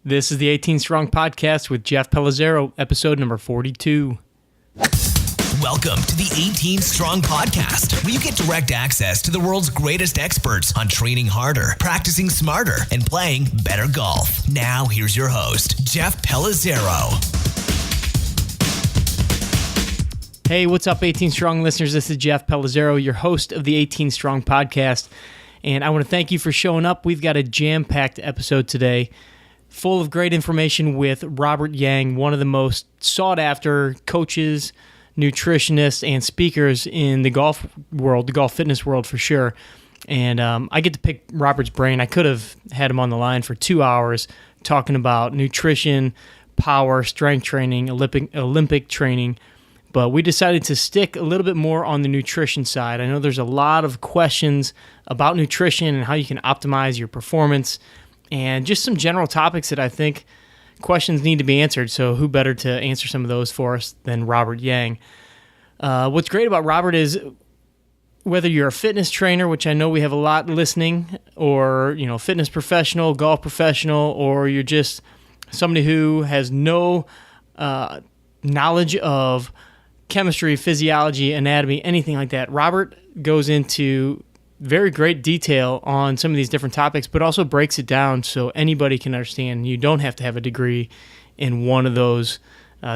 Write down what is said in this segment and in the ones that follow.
This is the 18 Strong Podcast with Jeff Pellizzaro, episode number 42. Welcome to the 18 Strong Podcast, where you get direct access to the world's greatest experts on training harder, practicing smarter, and playing better golf. Now, here's your host, Jeff Pellizzaro. Hey, what's up, 18 Strong listeners? This is Jeff Pellizzaro, your host of the 18 Strong Podcast, and I want to thank you for showing up. We've got a jam-packed episode today, full of great information with Robert Yang, one of the most sought-after coaches, nutritionists, and speakers in the golf world, the golf fitness world for sure. And I get to pick Robert's brain. I could have had him on the line for 2 hours talking about nutrition, power, strength training, Olympic training, but we decided to stick a little bit more on the nutrition side. I know there's a lot of questions about nutrition and how you can optimize your performance, and just some general topics that I think questions need to be answered. So who better to answer some of those for us than Robert Yang? What's great about Robert is whether you're a fitness trainer, which I know we have a lot listening, or fitness professional, golf professional, or you're just somebody who has no knowledge of chemistry, physiology, anatomy, anything like that. Robert goes into very great detail on some of these different topics, but also breaks it down so anybody can understand. You don't have to have a degree in one of those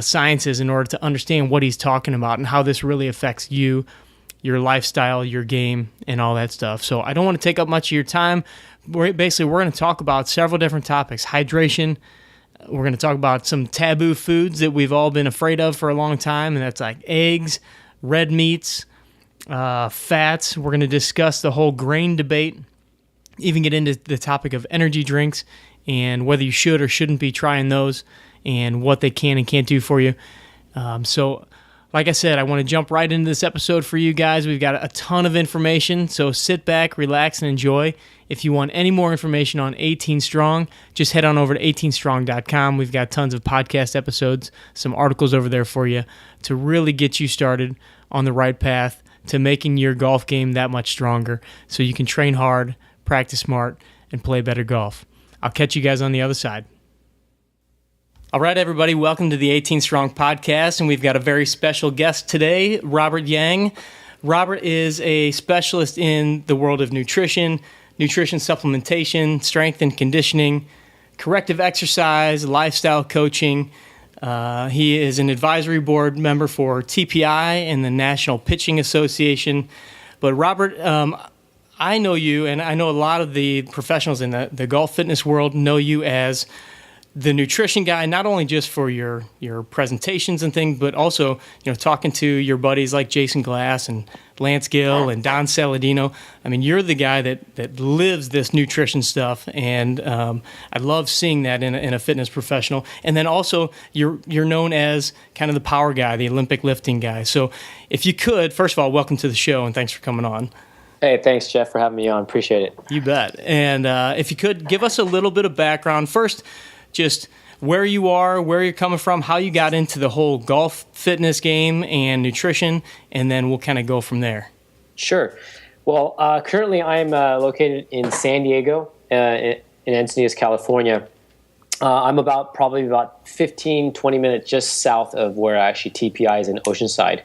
sciences in order to understand what he's talking about and how this really affects you, your lifestyle, your game, and all that stuff. So I don't want to take up much of your time. We're going to talk about several different topics. Hydration. We're going to talk about some taboo foods that we've all been afraid of for a long time, and that's like eggs, red meats, fats. We're going to discuss the whole grain debate, even get into the topic of energy drinks and whether you should or shouldn't be trying those and what they can and can't do for you. So like I said, I want to jump right into this episode for you guys. We've got a ton of information, so sit back, relax, and enjoy. If you want any more information on 18 Strong, just head on over to 18strong.com. We've got tons of podcast episodes, some articles over there for you to really get you started on the right path to making your golf game that much stronger so you can train hard, practice smart, and play better golf. I'll catch you guys on the other side. All right, everybody, welcome to the 18 Strong Podcast, and we've got a very special guest today, Robert Yang. Robert is a specialist in the world of nutrition supplementation, strength and conditioning, corrective exercise, lifestyle coaching. He is an advisory board member for TPI and the National Pitching Association. But Robert, I know you, and I know a lot of the professionals in the golf fitness world know you as the nutrition guy, not only just for your presentations and things, but also talking to your buddies like Jason Glass and Lance Gill and Don Saladino. I mean, you're the guy that lives this nutrition stuff, and I love seeing that in a fitness professional. And then also you're known as kind of the power guy, the Olympic lifting guy. So if you could, first of all, welcome to the show and thanks for coming on. Hey, thanks, Jeff, for having me on. Appreciate it. You bet. And if you could give us a little bit of background first. Just where you are, where you're coming from, how you got into the whole golf fitness game and nutrition, and then we'll kind of go from there. Sure. Well, currently I'm located in San Diego, in Encinitas, California. I'm probably about 15, 20 minutes just south of where actually TPI is in Oceanside.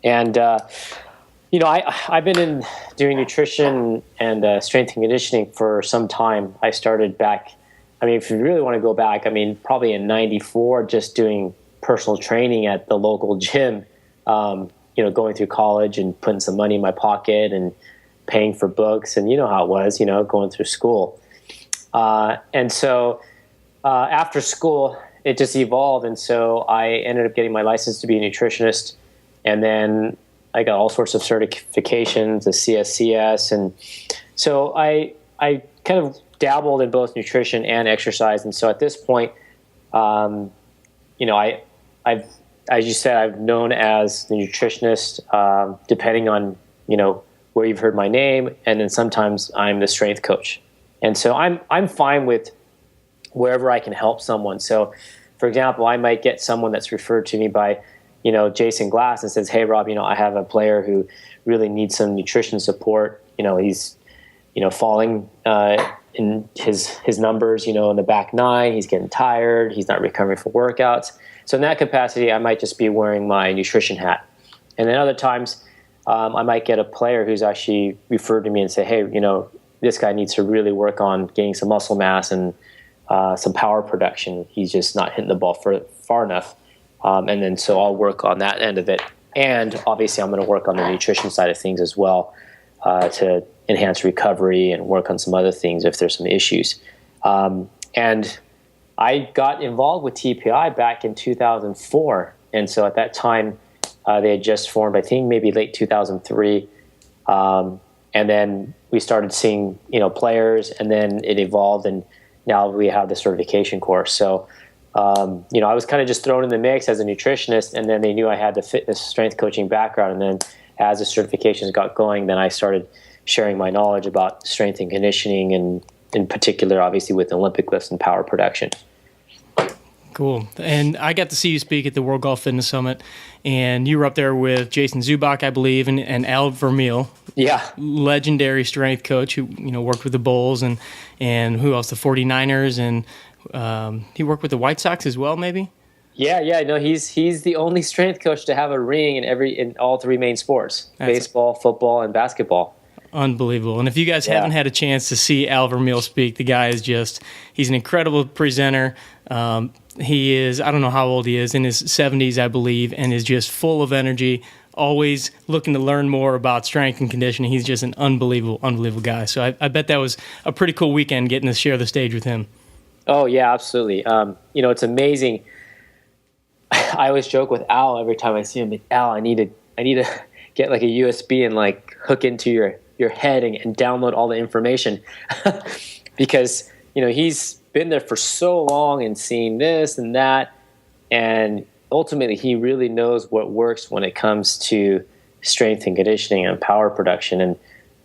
And, I've been doing nutrition and strength and conditioning for some time. I started back, if you really want to go back, probably in 94, just doing personal training at the local gym, going through college and putting some money in my pocket and paying for books. And you know how it was, going through school. And so after school, it just evolved. And so I ended up getting my license to be a nutritionist. And then I got all sorts of certifications, the CSCS. And so I kind of dabbled in both nutrition and exercise, and so at this point, I've, as you said, I've known as the nutritionist, depending on where you've heard my name, and then sometimes I'm the strength coach, and so I'm fine with wherever I can help someone. So, for example, I might get someone that's referred to me by Jason Glass and says, "Hey, Rob, I have a player who really needs some nutrition support. He's falling in his numbers, in the back nine. He's getting tired. He's not recovering from workouts. So in that capacity, I might just be wearing my nutrition hat. And then other times, I might get a player who's actually referred to me and say, hey, this guy needs to really work on gaining some muscle mass and some power production. He's just not hitting the ball far enough. And then so I'll work on that end of it. And obviously I'm going to work on the nutrition side of things as well to enhance recovery and work on some other things if there's some issues. And I got involved with TPI back in 2004. And so at that time, they had just formed, I think maybe late 2003. And then we started seeing, players, and then it evolved, and now we have the certification course. So, I was kind of just thrown in the mix as a nutritionist, and then they knew I had the fitness strength coaching background. And then as the certifications got going, then I started sharing my knowledge about strength and conditioning, and in particular, obviously, with Olympic lifts and power production. Cool. And I got to see you speak at the World Golf Fitness Summit, and you were up there with Jason Zubak, I believe, and Al Vermeil. Yeah. Legendary strength coach who, worked with the Bulls and who else? The 49ers, and he worked with the White Sox as well, maybe? Yeah. No, he's the only strength coach to have a ring in all three main sports, baseball, football, and basketball. Unbelievable. And if you guys haven't had a chance to see Al Vermeil speak, the guy is he's an incredible presenter. He is, I don't know how old he is, in his 70s, I believe, and is just full of energy, always looking to learn more about strength and conditioning. He's just an unbelievable guy. So I bet that was a pretty cool weekend getting to share the stage with him. Oh, yeah, absolutely. It's amazing. I always joke with Al every time I see him, like, Al, I need to get like a USB and like hook into your head and download all the information because, he's been there for so long and seen this and that. And ultimately he really knows what works when it comes to strength and conditioning and power production. And,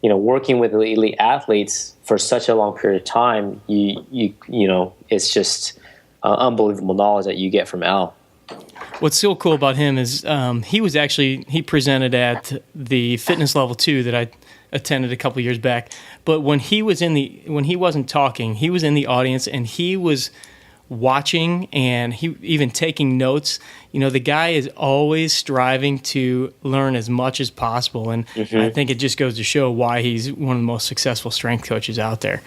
working with elite athletes for such a long period of time, it's just unbelievable knowledge that you get from Al. What's so cool about him is he presented at the Fitness Level 2 that I attended a couple years back. But when he wasn't talking, he was in the audience and he was watching and he even taking notes. The guy is always striving to learn as much as possible. And I think it just goes to show why he's one of the most successful strength coaches out there.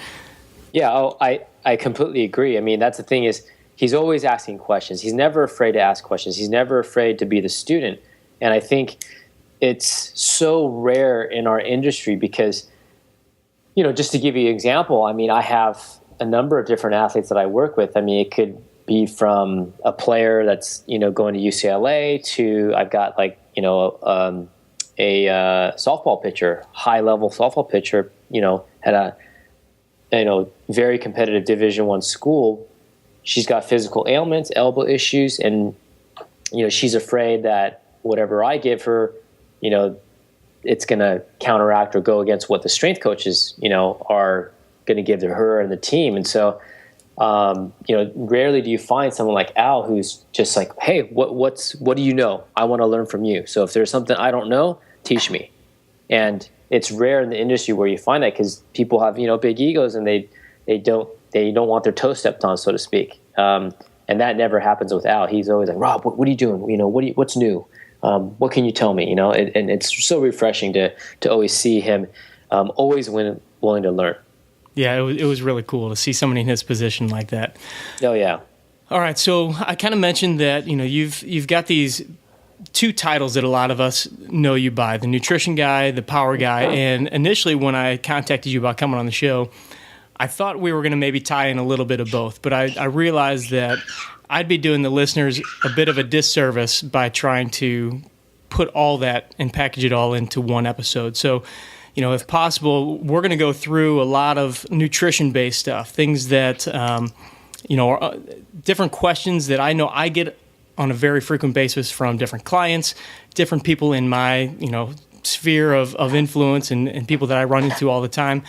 Yeah, I completely agree. I mean, that's the thing is, he's always asking questions. He's never afraid to ask questions. He's never afraid to be the student. And I think it's so rare in our industry because, just to give you an example, I mean, I have a number of different athletes that I work with. I mean, it could be from a player that's, going to UCLA to I've got like, a softball pitcher, high-level softball pitcher, at a, very competitive Division I school. She's got physical ailments, elbow issues, and, she's afraid that whatever I give her, it's going to counteract or go against what the strength coaches, are going to give to her and the team. And so, rarely do you find someone like Al who's just like, hey, what do you know? I want to learn from you. So if there's something I don't know, teach me. And it's rare in the industry where you find that because people have, big egos and they don't want their toes stepped on, so to speak. And that never happens with Al. He's always like, Rob, what are you doing? What's new? What can you tell me? And it's so refreshing to always see him always willing to learn. Yeah, it was really cool to see somebody in his position like that. Oh, yeah. All right, so I kind of mentioned that, you've got these two titles that a lot of us know you by, the nutrition guy, the power guy. And initially when I contacted you about coming on the show, I thought we were going to maybe tie in a little bit of both, but I realized that I'd be doing the listeners a bit of a disservice by trying to put all that and package it all into one episode. So, if possible, we're going to go through a lot of nutrition-based stuff, things that, are different questions that I know I get on a very frequent basis from different clients, different people in my, sphere of influence and people that I run into all the time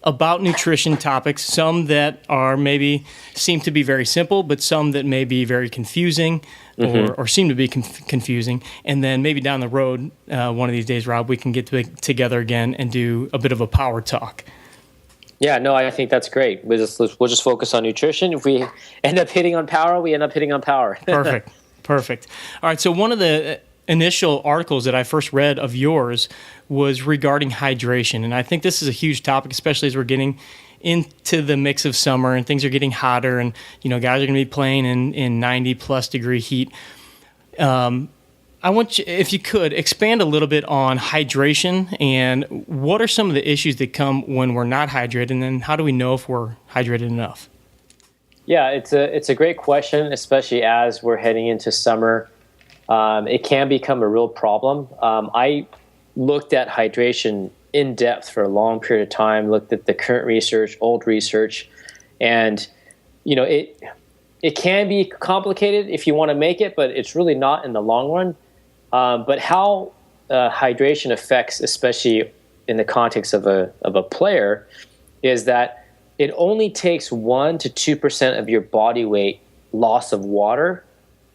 about nutrition topics, some that are maybe seem to be very simple, but some that may be very confusing or seem to be confusing. And then maybe down the road, one of these days, Rob, we can get together again and do a bit of a power talk. Yeah, no, I think that's great. We'll just focus on nutrition. If we end up hitting on power, we end up hitting on power. Perfect. All right, so one of the initial articles that I first read of yours was regarding hydration, and I think this is a huge topic, especially as we're getting into the mix of summer and things are getting hotter, and guys are going to be playing in 90 plus degree heat. I want you, if you could, expand a little bit on hydration and what are some of the issues that come when we're not hydrated, and then how do we know if we're hydrated enough? Yeah, it's a great question, especially as we're heading into summer. It can become a real problem. I looked at hydration in depth for a long period of time, looked at the current research, old research, and it can be complicated if you want to make it, but it's really not in the long run. But how hydration affects, especially in the context of a player, is that it only takes 1% to 2% of your body weight loss of water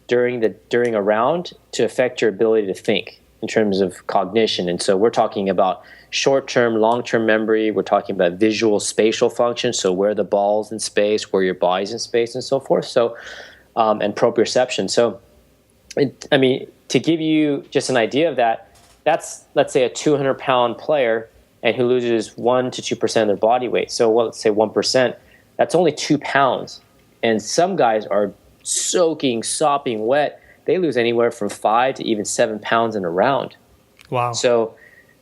during a round to affect your ability to think in terms of cognition. And so we're talking about short-term, long-term memory. We're talking about visual spatial function, so where the ball's in space, where your body's in space, and so forth. So and proprioception. So to give you just an idea of that, that's, let's say, a 200-pound player and who loses 1% to 2% of their body weight. So let's say 1%, that's only 2 pounds. And some guys are sopping wet. They lose anywhere from 5 to even 7 pounds in a round. Wow. So,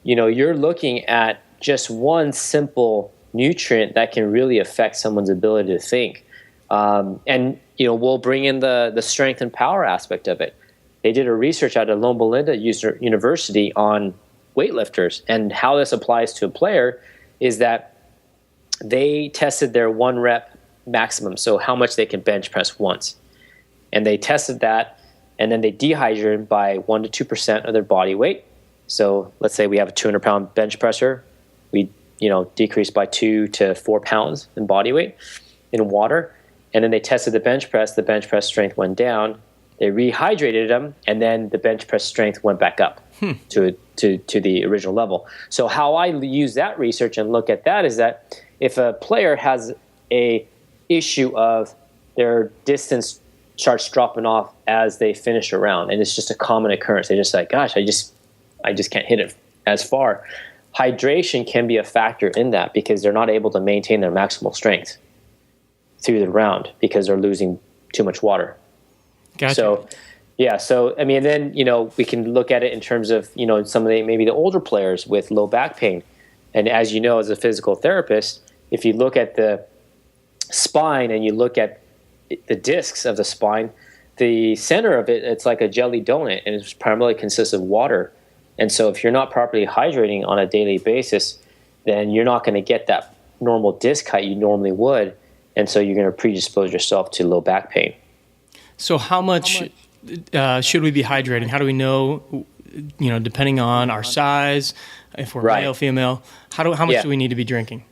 you're looking at just one simple nutrient that can really affect someone's ability to think. And we'll bring in the strength and power aspect of it. They did a research out of Loma Linda University on weightlifters, and how this applies to a player is that they tested their 1 rep maximum, so how much they can bench press once. And they tested that, and then they dehydrated by 1% to 2% of their body weight. So let's say we have a 200-pound bench presser. We decrease by 2 to 4 pounds in body weight in water. And then they tested the bench press. The bench press strength went down. They rehydrated them, and then the bench press strength went back up to the original level. So how I use that research and look at that is that if a player has a issue of their distance starts dropping off as they finish a round, and it's just a common occurrence, they're just like, gosh, I just can't hit it as far. Hydration can be a factor in that because they're not able to maintain their maximal strength through the round because they're losing too much water. Gotcha. So then we can look at it in terms of some of maybe the older players with low back pain, and as you know, as a physical therapist, if you look at the spine and you look at the discs of the spine, the center of it, it's like a jelly donut, and it primarily consists of water. And so if you're not properly hydrating on a daily basis, then you're not going to get that normal disc height you normally would, and so you're going to predispose yourself to low back pain. So how much should we be hydrating? How do we know, depending on our size, if we're male, female, how much do we need to be drinking?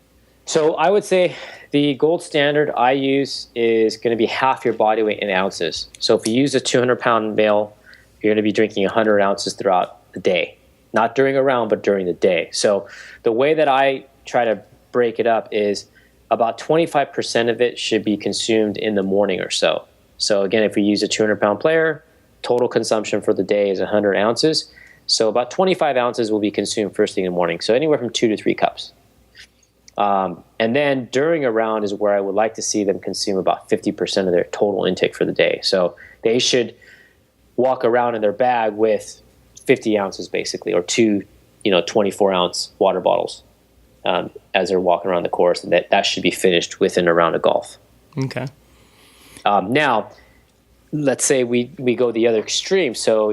So I would say the gold standard I use is going to be half your body weight in ounces. So if you use a 200-pound male, you're going to be drinking 100 ounces throughout the day. Not during a round, but during the day. So the way that I try to break it up is about 25% of it should be consumed in the morning or so. So again, if we use a 200-pound player, total consumption for the day is 100 ounces. So about 25 ounces will be consumed first thing in the morning. So anywhere from 2 to 3 cups. And then during a round is where I would like to see them consume about 50% of their total intake for the day. So they should walk around in their bag with 50 ounces basically, or 2 24-ounce water bottles as they're walking around the course, and that should be finished within a round of golf. Okay. Now, let's say we go the other extreme. So,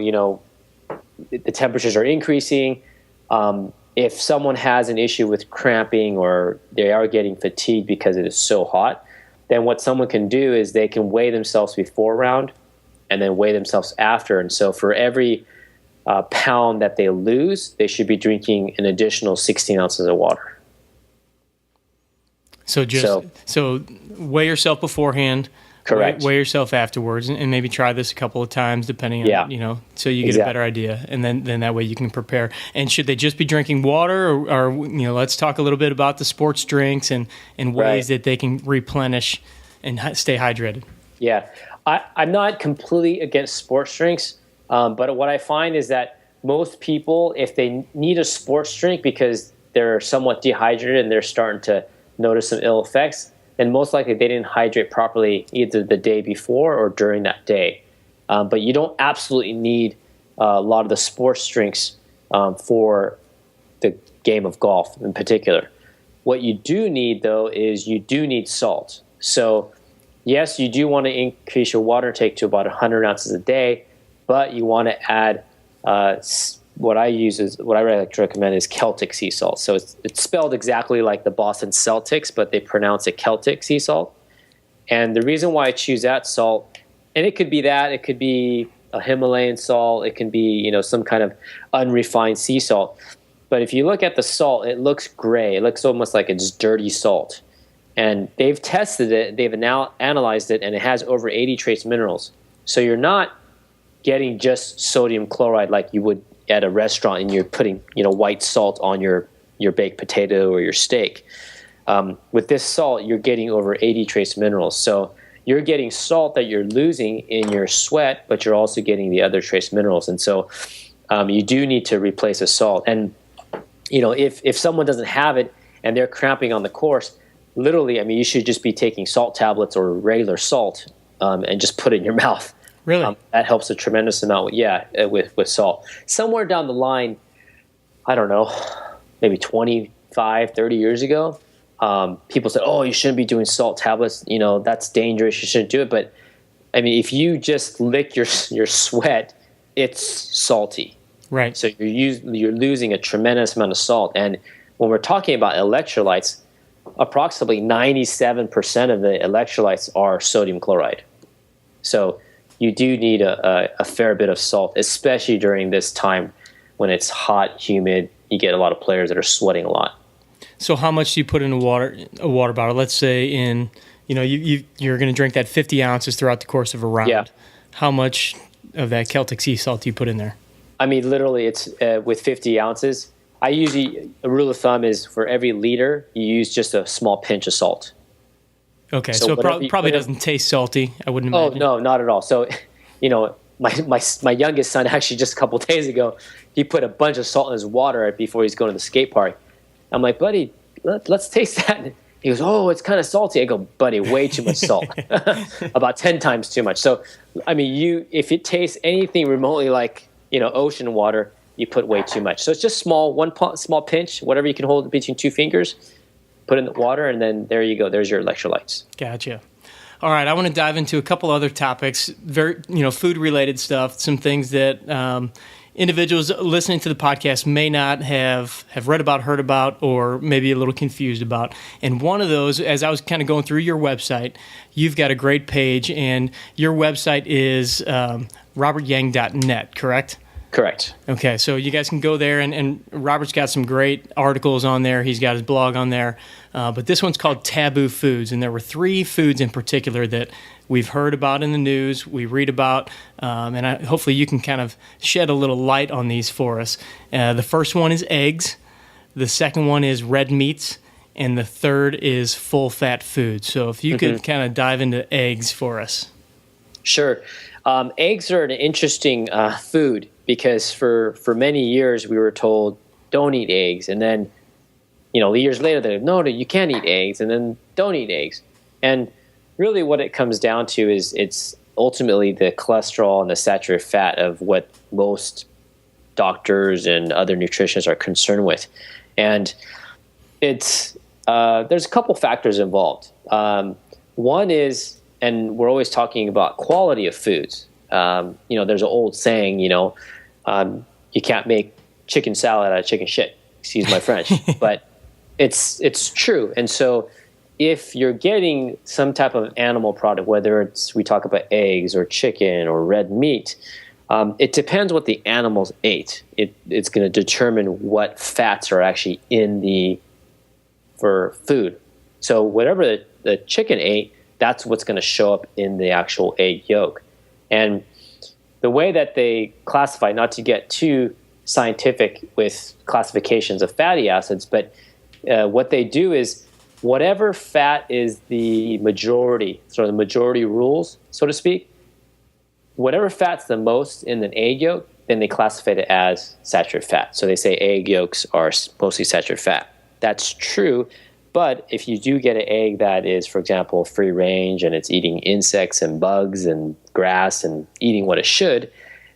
the temperatures are increasing. If someone has an issue with cramping or they are getting fatigued because it is so hot, then what someone can do is they can weigh themselves before round and then weigh themselves after. And so for every pound that they lose, they should be drinking an additional 16 ounces of water. So weigh yourself beforehand. Correct. Weigh yourself afterwards, and maybe try this a couple of times, depending on, so you get a better idea, and then that way you can prepare. And should they just be drinking water, or let's talk a little bit about the sports drinks and ways that they can replenish and stay hydrated. Yeah, I'm not completely against sports drinks, but what I find is that most people, if they need a sports drink because they're somewhat dehydrated and they're starting to notice some ill effects, then most likely they didn't hydrate properly either the day before or during that day. But you don't absolutely need a lot of the sports drinks for the game of golf in particular. What you do need, though, is you do need salt. So, yes, you do want to increase your water intake to about 100 ounces a day, but you want to add what I really like to recommend is Celtic sea salt. So it's spelled exactly like the Boston Celtics, but they pronounce it Celtic sea salt. And the reason why I choose that salt, and it could be a Himalayan salt, it can be some kind of unrefined sea salt. But if you look at the salt, it looks gray. It looks almost like it's dirty salt. And they've tested it, they've analyzed it, and it has over 80 trace minerals. So you're not getting just sodium chloride like you would at a restaurant and you're putting white salt on your baked potato or your steak. With this salt, you're getting over 80 trace minerals. So you're getting salt that you're losing in your sweat, but you're also getting the other trace minerals. And so you do need to replace a salt. And if someone doesn't have it and they're cramping on the course, literally, you should just be taking salt tablets or regular salt and just put it in your mouth. Really? That helps a tremendous amount with salt. Somewhere down the line, I don't know, maybe 25, 30 years ago, people said, oh, you shouldn't be doing salt tablets. That's dangerous. You shouldn't do it. But, if you just lick your sweat, it's salty. Right. So you're losing a tremendous amount of salt. And when we're talking about electrolytes, approximately 97% of the electrolytes are sodium chloride. So you do need a fair bit of salt, especially during this time when it's hot, humid. You get a lot of players that are sweating a lot. So how much do you put in a water bottle? Let's say you're going to drink that 50 ounces throughout the course of a round. Yeah. How much of that Celtic sea salt do you put in there? Literally, it's with 50 ounces. A rule of thumb is for every liter, you use just a small pinch of salt. Okay, so it probably doesn't taste salty, I wouldn't imagine. Oh, no, not at all. So, my youngest son, actually just a couple of days ago, he put a bunch of salt in his water before he's going to the skate park. I'm like, buddy, let's taste that. He goes, oh, it's kind of salty. I go, buddy, way too much salt. About 10 times too much. So, if it tastes anything remotely like, ocean water, you put way too much. So it's just one small pinch, whatever you can hold between two fingers, put in the water, and then there you go. There's your electrolytes. Gotcha. All right, I want to dive into a couple other topics, very food-related stuff, some things that individuals listening to the podcast may not have read about, heard about, or maybe a little confused about. And one of those, as I was kind of going through your website, you've got a great page, and your website is robertyang.net, correct? Correct. Okay, so you guys can go there, and Robert's got some great articles on there. He's got his blog on there. But this one's called Taboo Foods, and there were 3 foods in particular that we've heard about in the news, we read about, and hopefully you can kind of shed a little light on these for us. The first one is eggs. The second one is red meats. And the third is full-fat food. So if you could kind of dive into eggs for us. Sure. Eggs are an interesting food because for many years we were told don't eat eggs, and then years later they're no, you can't eat eggs, and then don't eat eggs. And really what it comes down to is it's ultimately the cholesterol and the saturated fat of what most doctors and other nutritionists are concerned with. And it's there's a couple factors involved. One is, and we're always talking about quality of foods. There's an old saying, you can't make chicken salad out of chicken shit. Excuse my French, but it's true. And so if you're getting some type of animal product, whether we talk about eggs or chicken or red meat, it depends what the animals ate. It's going to determine what fats are actually for food. So whatever the chicken ate, that's what's going to show up in the actual egg yolk. And the way that they classify, not to get too scientific with classifications of fatty acids, but what they do is whatever fat is the majority, so the majority rules, so to speak, whatever fat's the most in an egg yolk, then they classify it as saturated fat. So they say egg yolks are mostly saturated fat. That's true, but if you do get an egg that is, for example, free range and it's eating insects and bugs and grass and eating what it should,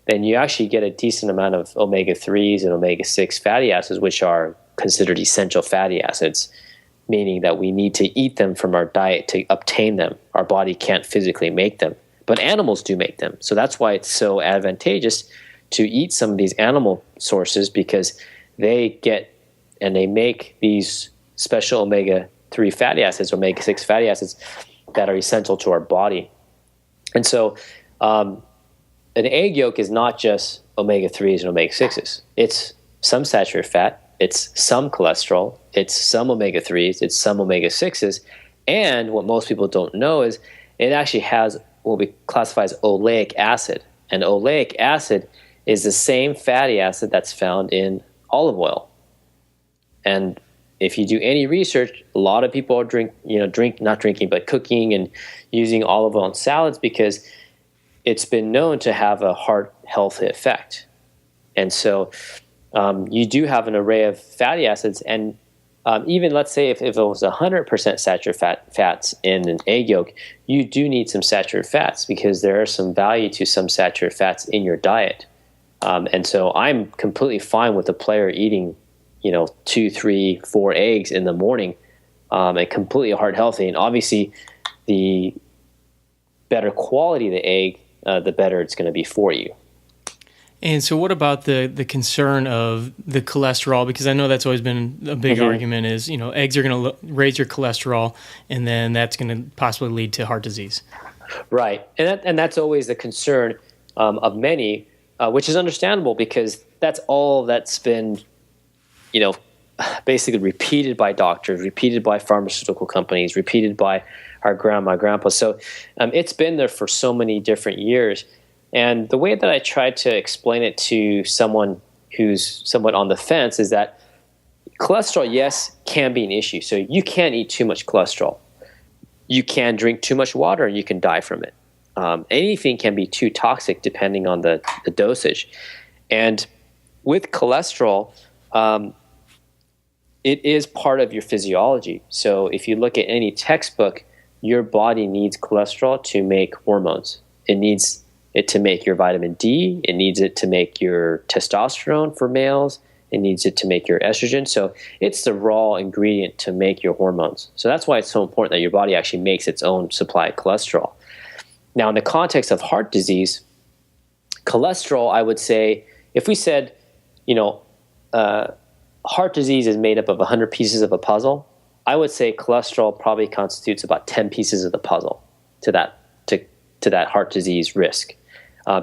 then you actually get a decent amount of omega-3s and omega-6 fatty acids, which are considered essential fatty acids, meaning that we need to eat them from our diet to obtain them. Our body can't physically make them, but animals do make them. So that's why it's so advantageous to eat some of these animal sources, because they get and they make these special omega-3 fatty acids, omega-6 fatty acids that are essential to our body. And so an egg yolk is not just omega-3s and omega-6s. It's some saturated fat, it's some cholesterol, it's some omega-3s, it's some omega-6s, and what most people don't know is it actually has what we classify as oleic acid. And oleic acid is the same fatty acid that's found in olive oil. And if you do any research, a lot of people are not drinking, but cooking and using olive oil in salads because it's been known to have a heart health effect. And so you do have an array of fatty acids, and even let's say if it was 100% saturated fats in an egg yolk, you do need some saturated fats because there are some value to some saturated fats in your diet. And so I'm completely fine with a player eating 2, 3, 4 eggs in the morning and completely heart healthy. And obviously, the better quality of the egg, the better it's going to be for you. And so what about the concern of the cholesterol? Because I know that's always been a big argument is, eggs are going to raise your cholesterol, and then that's going to possibly lead to heart disease. Right. And that's always the concern of many, which is understandable because that's all that's been, basically repeated by doctors, repeated by pharmaceutical companies, repeated by our grandpa. So it's been there for so many different years. And the way that I try to explain it to someone who's somewhat on the fence is that cholesterol, yes, can be an issue. So you can't eat too much cholesterol. You can drink too much water and you can die from it. Anything can be too toxic depending on the dosage. And with cholesterol, it is part of your physiology. So if you look at any textbook, your body needs cholesterol to make hormones. It needs it to make your vitamin D. It needs it to make your testosterone for males. It needs it to make your estrogen. So it's the raw ingredient to make your hormones. So that's why it's so important that your body actually makes its own supply of cholesterol. Now, in the context of heart disease, cholesterol, I would say, if we said, heart disease is made up of 100 pieces of a puzzle, I would say cholesterol probably constitutes about 10 pieces of the puzzle to that heart disease risk.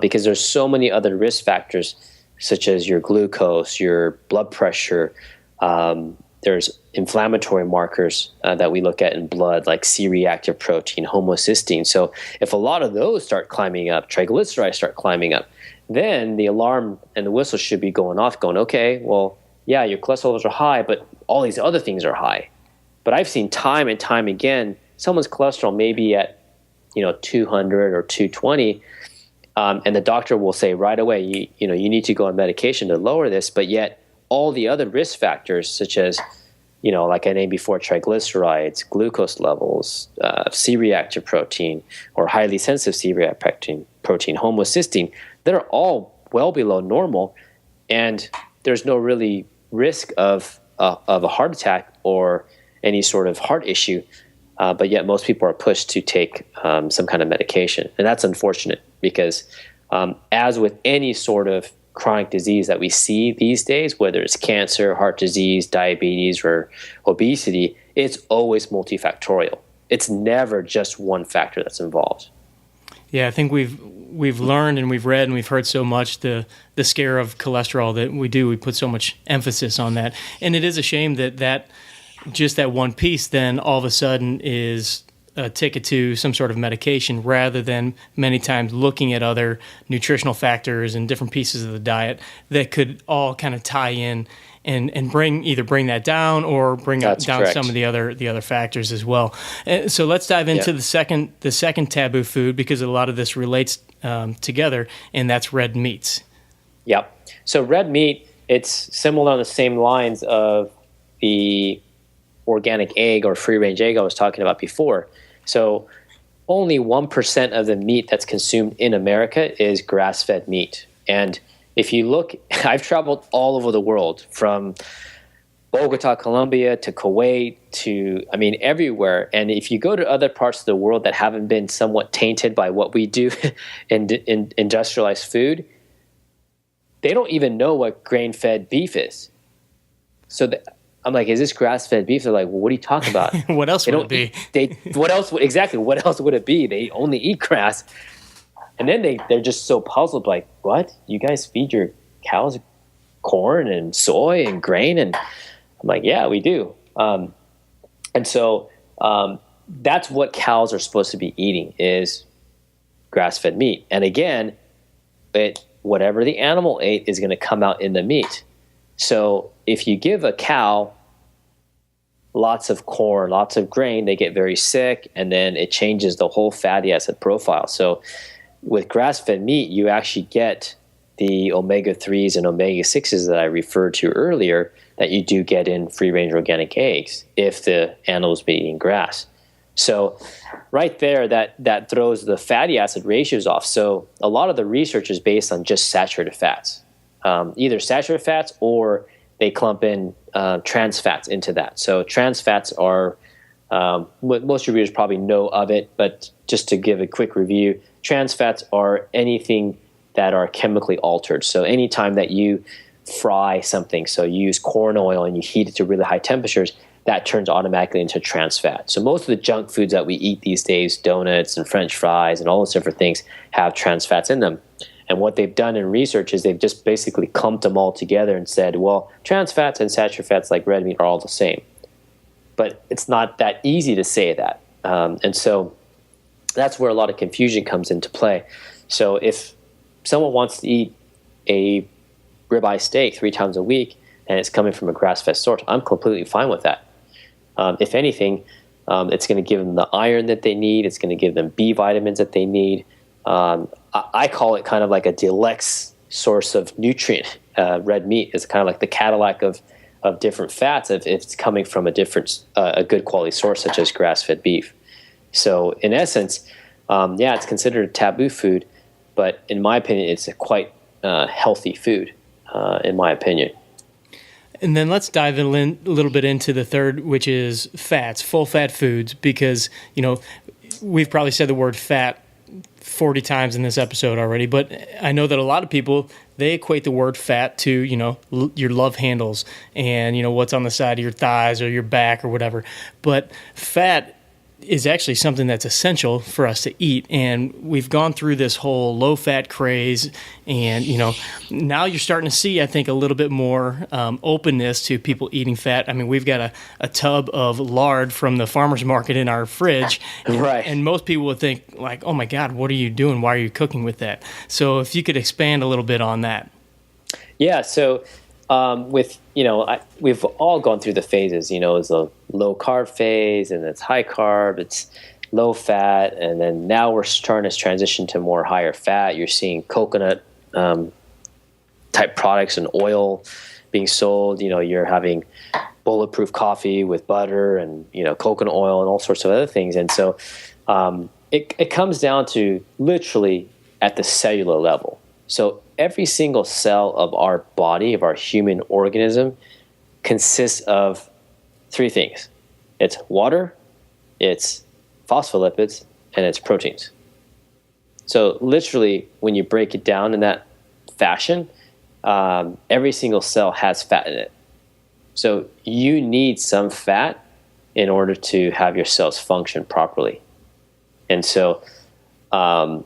Because there's so many other risk factors, such as your glucose, your blood pressure. There's inflammatory markers that we look at in blood, like C-reactive protein, homocysteine. So if a lot of those start climbing up, triglycerides start climbing up, then the alarm and the whistle should be going off, going, okay, well, yeah, your cholesterol levels are high, but all these other things are high. But I've seen time and time again, someone's cholesterol may be at 200 or 220, and the doctor will say right away, you need to go on medication to lower this, but yet all the other risk factors, such as, like I named before, triglycerides, glucose levels, C-reactive protein, or highly sensitive C-reactive protein, homocysteine, they're all well below normal, and there's no really risk of a heart attack or any sort of heart issue. But yet most people are pushed to take some kind of medication. And that's unfortunate because as with any sort of chronic disease that we see these days, whether it's cancer, heart disease, diabetes, or obesity, it's always multifactorial. It's never just one factor that's involved. Yeah, I think we've learned and we've read and we've heard so much the scare of cholesterol that we put so much emphasis on that. And it is a shame that just that one piece then all of a sudden is a ticket to some sort of medication, rather than many times looking at other nutritional factors and different pieces of the diet that could all kind of tie in and bring that down or bring down correct. some of the other factors as well. So let's dive into the second taboo food, because a lot of this relates together, and that's red meats. Yep. So red meat, it's similar on the same lines of the organic egg or free-range egg I was talking about before. So only 1% of the meat that's consumed in America is grass-fed meat. And if you look, I've traveled all over the world, from Bogota, Colombia, to Kuwait, everywhere. And if you go to other parts of the world that haven't been somewhat tainted by what we do in industrialized food, they don't even know what grain-fed beef is. So I'm like, is this grass-fed beef? They're like, well, what are you talking about? What else would it be? What else would it be? They only eat grass. And then they're just so puzzled, like, what? You guys feed your cows corn and soy and grain? And I'm like, yeah, we do. And so that's what cows are supposed to be eating, is grass-fed meat. And again, whatever the animal ate is going to come out in the meat. So if you give a cow lots of corn, lots of grain, they get very sick, and then it changes the whole fatty acid profile. So with grass-fed meat, you actually get the omega-3s and omega-6s that I referred to earlier that you do get in free-range organic eggs if the animal's been eating grass. So right there, that throws the fatty acid ratios off. So a lot of the research is based on just saturated fats. Either saturated fats, or they clump in trans fats into that. So trans fats are, most reviewers probably know of it, but just to give a quick review, trans fats are anything that are chemically altered. So anytime that you fry something, so you use corn oil and you heat it to really high temperatures, that turns automatically into trans fat. So most of the junk foods that we eat these days, donuts and French fries and all those different things, have trans fats in them. And what they've done in research is they've just basically clumped them all together and said, well, trans fats and saturated fats like red meat are all the same. But it's not that easy to say that. And so that's where a lot of confusion comes into play. So if someone wants to eat a ribeye steak 3 times a week and it's coming from a grass-fed source, I'm completely fine with that. If anything, it's going to give them the iron that they need. It's going to give them B vitamins that they need. I call it kind of like a deluxe source of nutrient. Red meat is kind of like the Cadillac of different fats if it's coming from a good quality source such as grass-fed beef. So in essence, it's considered a taboo food, but in my opinion, it's a quite healthy food, in my opinion. And then let's dive a little bit into the third, which is fats, full fat foods, because, we've probably said the word fat 40 times in this episode already, but I know that a lot of people, they equate the word fat to, your love handles and, what's on the side of your thighs or your back or whatever. But fat is actually something that's essential for us to eat. And we've gone through this whole low-fat craze, and, now you're starting to see, I think, a little bit more openness to people eating fat. I mean, we've got a tub of lard from the farmer's market in our fridge. Right. And most people would think, like, oh, my God, what are you doing? Why are you cooking with that? So if you could expand a little bit on that. Yeah, so we've all gone through the phases. It's a low carb phase, and it's high carb, it's low fat, and then now we're starting to transition to more higher fat. You're seeing coconut type products and oil being sold. You're having bulletproof coffee with butter and coconut oil and all sorts of other things. And so it comes down to literally at the cellular level. So every single cell of our body, of our human organism, consists of 3 things. It's water, it's phospholipids, and it's proteins. So literally, when you break it down in that fashion, every single cell has fat in it. So you need some fat in order to have your cells function properly. And so now,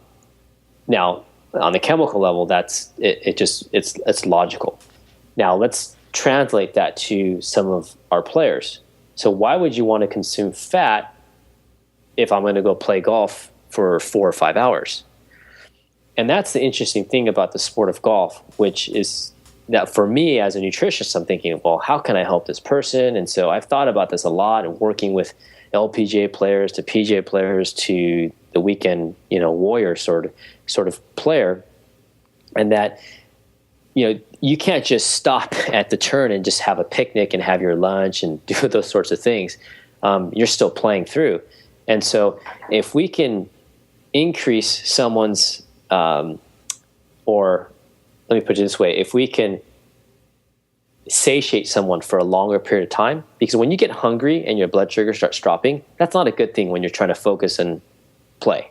on the chemical level, that's it's logical. Now let's translate that to some of our players. So why would you want to consume fat if I'm going to go play golf for 4 or 5 hours? And that's the interesting thing about the sport of golf, which is that for me as a nutritionist, I'm thinking, well, how can I help this person? And so I've thought about this a lot, and working with LPGA players to PGA players to the weekend, warrior sort of player. And that, you can't just stop at the turn and just have a picnic and have your lunch and do those sorts of things. You're still playing through. And so if we can increase someone's, or let me put it this way, if we can satiate someone for a longer period of time, because when you get hungry and your blood sugar starts dropping, that's not a good thing when you're trying to focus and play.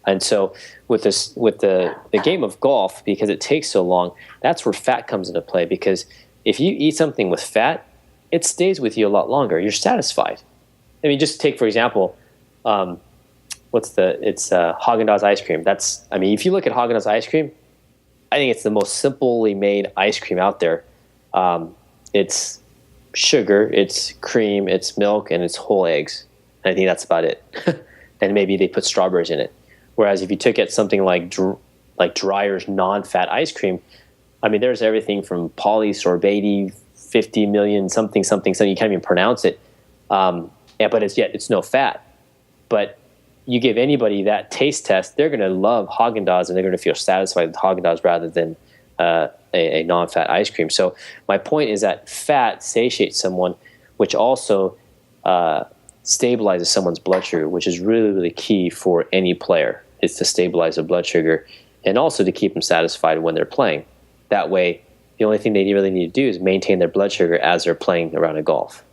And so with the game of golf, because it takes so long, that's where fat comes into play. Because if you eat something with fat, it stays with you a lot longer. You're satisfied. I mean, just take, for example, it's Haagen-Dazs ice cream. If you look at Haagen-Dazs ice cream, I think it's the most simply made ice cream out there. It's sugar, it's cream, it's milk, and it's whole eggs. And I think that's about it. And maybe they put strawberries in it. Whereas if you took it something like Dreyer's non-fat ice cream, there's everything from polysorbate, 50 million something, you can't even pronounce it. But it's no fat. But you give anybody that taste test, they're going to love Haagen-Dazs, and they're going to feel satisfied with Haagen-Dazs rather than a non-fat ice cream. So my point is that fat satiates someone, which also stabilizes someone's blood sugar, which is really, really key for any player. It's to stabilize their blood sugar and also to keep them satisfied when they're playing. That way, the only thing they really need to do is maintain their blood sugar as they're playing around a golf.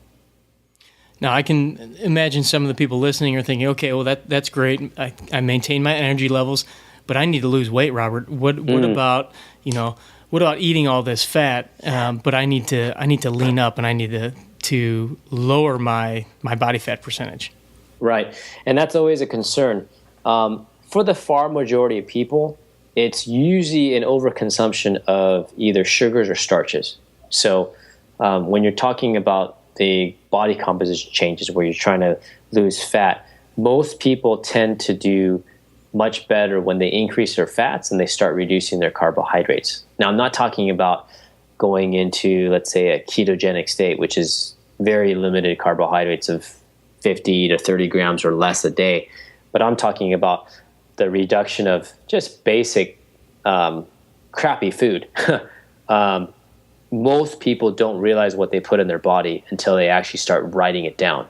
Now, I can imagine some of the people listening are thinking, okay, well, that's great. I maintain my energy levels, but I need to lose weight, Robert. What about eating all this fat? But I need to lean up, and I need to lower my body fat percentage. Right, and that's always a concern. For the far majority of people, it's usually an overconsumption of either sugars or starches. So when you're talking about the body composition changes where you're trying to lose fat, most people tend to do much better when they increase their fats and they start reducing their carbohydrates. Now, I'm not talking about going into, let's say, a ketogenic state, which is very limited carbohydrates of 50 to 30 grams or less a day. But I'm talking about the reduction of just basic crappy food. Most people don't realize what they put in their body until they actually start writing it down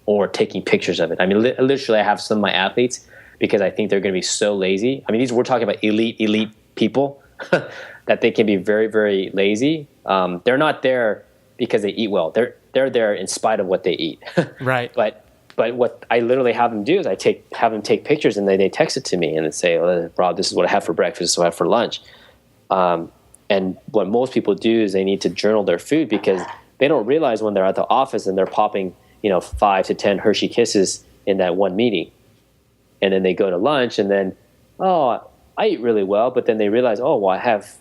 or taking pictures of it. Literally, I have some of my athletes, because I think they're going to be so lazy. We're talking about elite people that they can be very, very lazy. They're not there because they eat well. They're there in spite of what they eat. Right. But what I literally have them do is have them take pictures, and they text it to me and they say, Rob, this is what I have for breakfast, this is what I have for lunch. And what most people do is they need to journal their food, because they don't realize when they're at the office and they're popping 5 to 10 Hershey Kisses in that one meeting. And then they go to lunch, and then, I eat really well. But then they realize, I have,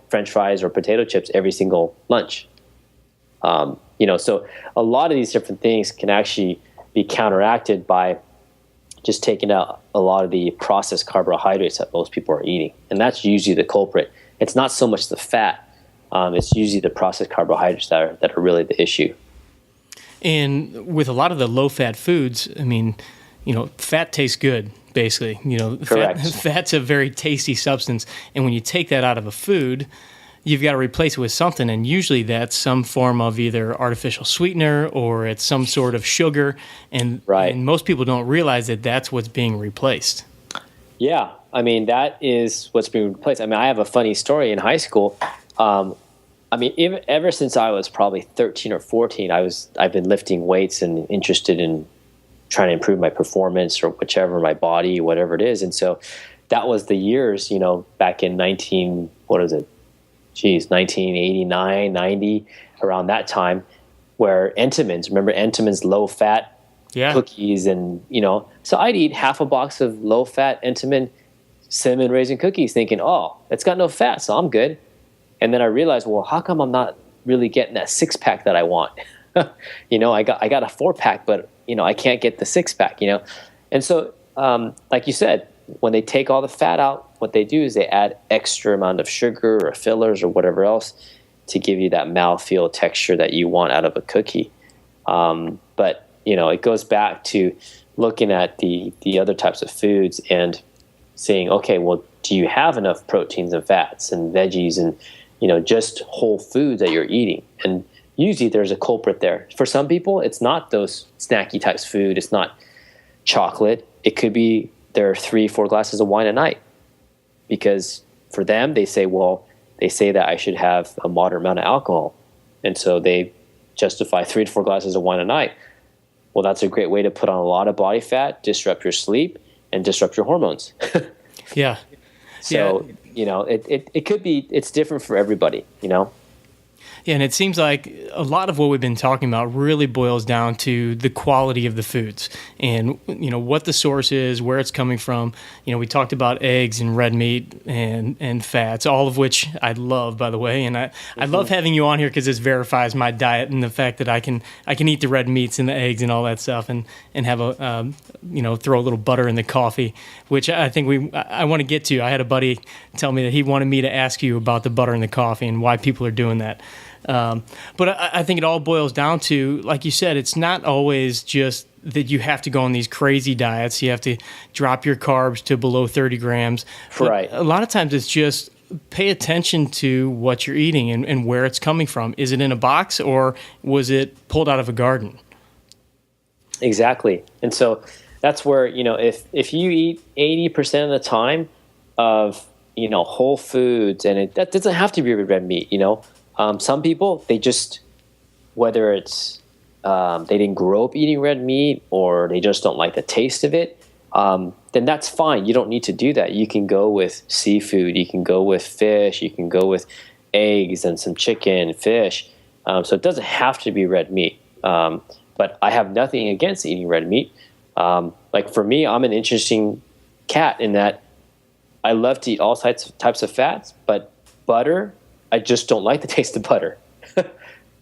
French fries or potato chips every single lunch. So a lot of these different things can actually be counteracted by just taking out a lot of the processed carbohydrates that most people are eating. And that's usually the culprit. It's not so much the fat. It's usually the processed carbohydrates that are really the issue. And with a lot of the low-fat foods, fat tastes good, basically. Correct. Fat's a very tasty substance, and when you take that out of a food, you've got to replace it with something, and usually that's some form of either artificial sweetener or it's some sort of sugar, and most people don't realize that that's what's being replaced. Yeah, that is what's being replaced. I have a funny story in high school. Ever since I was probably 13 or 14, I've been lifting weights and interested in trying to improve my performance or my body, whatever it is. And so that was the years, back in 1989, 90, around that time, where Entenmann's low-fat cookies, and, so I'd eat half a box of low-fat Entenmann cinnamon raisin cookies thinking, it's got no fat, so I'm good. And then I realized, how come I'm not really getting that six-pack that I want? I got a 4-pack, but I can't get the 6-pack. And so like you said, when they take all the fat out, what they do is they add extra amount of sugar or fillers or whatever else to give you that mouthfeel texture that you want out of a cookie. But it goes back to looking at the other types of foods and saying, okay, well, do you have enough proteins and fats and veggies and just whole foods that you're eating? And usually there's a culprit there. For some people, it's not those snacky types of food. It's not chocolate. It could be their 3-4 glasses of wine a night, because for them, they say that I should have a moderate amount of alcohol. And so they justify 3 to 4 glasses of wine a night. Well, that's a great way to put on a lot of body fat, disrupt your sleep, and disrupt your hormones. Yeah. So, it could be, it's different for everybody, Yeah, and it seems like a lot of what we've been talking about really boils down to the quality of the foods and, what the source is, where it's coming from. We talked about eggs and red meat and fats, all of which I love, by the way. And I love having you on here because this verifies my diet and the fact that I can eat the red meats and the eggs and all that stuff and have throw a little butter in the coffee, which I think I want to get to. I had a buddy tell me that he wanted me to ask you about the butter in the coffee and why people are doing that. But I think it all boils down to, like you said, it's not always just that you have to go on these crazy diets. You have to drop your carbs to below 30 grams. Right. A lot of times it's just pay attention to what you're eating and where it's coming from. Is it in a box or was it pulled out of a garden? Exactly. And so that's where, if you eat 80% of the time of, whole foods, and that doesn't have to be red meat, some people, they just, whether it's they didn't grow up eating red meat or they just don't like the taste of it, then that's fine. You don't need to do that. You can go with seafood. You can go with fish. You can go with eggs and some chicken, fish. So it doesn't have to be red meat. But I have nothing against eating red meat. Like for me, I'm an interesting cat in that I love to eat all types of fats, but butter, I just don't like the taste of butter.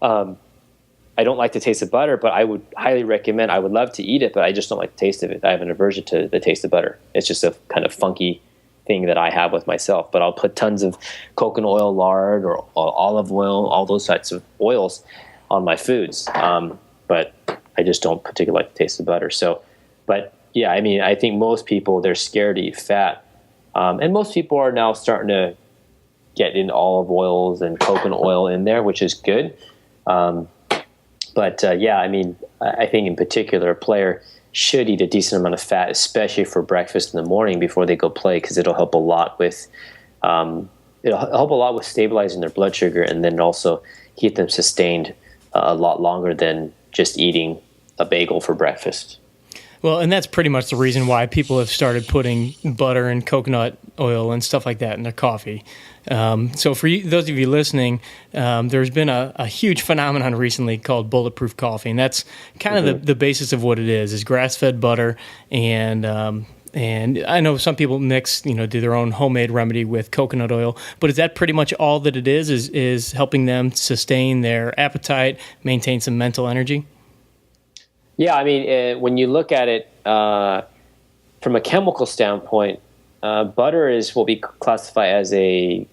I don't like the taste of butter, but I would highly recommend, I would love to eat it, but I just don't like the taste of it. I have an aversion to the taste of butter. It's just a kind of funky thing that I have with myself. But I'll put tons of coconut oil, lard, or olive oil, all those types of oils on my foods. But I just don't particularly like the taste of butter. So, but yeah, I think most people, they're scared to eat fat. And most people are now starting to get in olive oils and coconut oil in there, which is good. But I think in particular, a player should eat a decent amount of fat, especially for breakfast in the morning before they go play, because it'll help a lot with stabilizing their blood sugar, and then also keep them sustained a lot longer than just eating a bagel for breakfast. Well, and that's pretty much the reason why people have started putting butter and coconut oil and stuff like that in their coffee. So for those of you listening, there's been a huge phenomenon recently called bulletproof coffee, and that's kind of the basis of what it is grass-fed butter, and I know some people mix, do their own homemade remedy with coconut oil, but is that pretty much all that it is helping them sustain their appetite, maintain some mental energy? Yeah, when you look at it from a chemical standpoint, butter is what we classify as a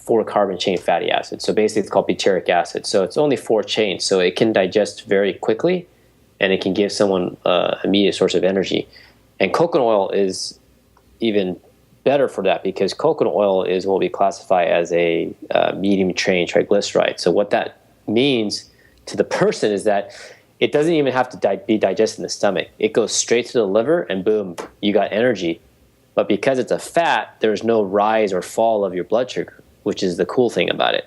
4-carbon chain fatty acid. So basically it's called butyric acid. So it's only 4 chains. So it can digest very quickly, and it can give someone an immediate source of energy. And coconut oil is even better for that, because coconut oil is what we classify as a medium chain triglyceride. So what that means to the person is that it doesn't even have to be digested in the stomach. It goes straight to the liver, and boom, you got energy. But because it's a fat, there's no rise or fall of your blood sugar, which is the cool thing about it.